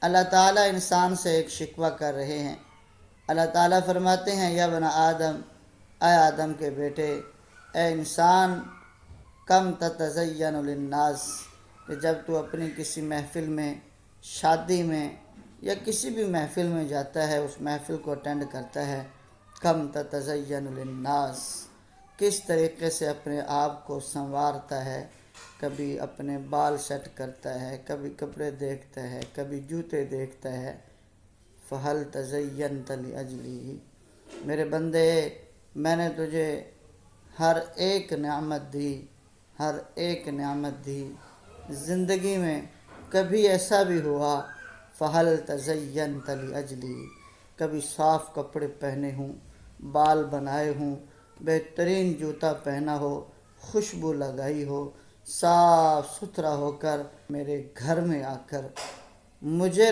اللہ تعالیٰ انسان سے ایک شکوہ کر رہے ہیں۔ اللہ تعالیٰ فرماتے ہیں یا بن آدم، اے آدم کے بیٹے، اے انسان، کم تتزین للناس، کہ جب تو اپنی کسی محفل میں، شادی میں یا کسی بھی محفل میں جاتا ہے، اس محفل کو اٹینڈ کرتا ہے، کم تتزین للناس، کس طریقے سے اپنے آپ کو سنوارتا ہے، کبھی اپنے بال سیٹ کرتا ہے، کبھی کپڑے دیکھتا ہے، کبھی جوتے دیکھتا ہے۔ فہل تزینت لاجلی، میرے بندے، میں نے تجھے ہر ایک نعمت دی، ہر ایک نعمت دی۔ زندگی میں کبھی ایسا بھی ہوا فہل تزینت لاجلی، کبھی صاف کپڑے پہنے ہوں، بال بنائے ہوں، بہترین جوتا پہنا ہو، خوشبو لگائی ہو، صاف ستھرا ہو کر میرے گھر میں آ کر مجھے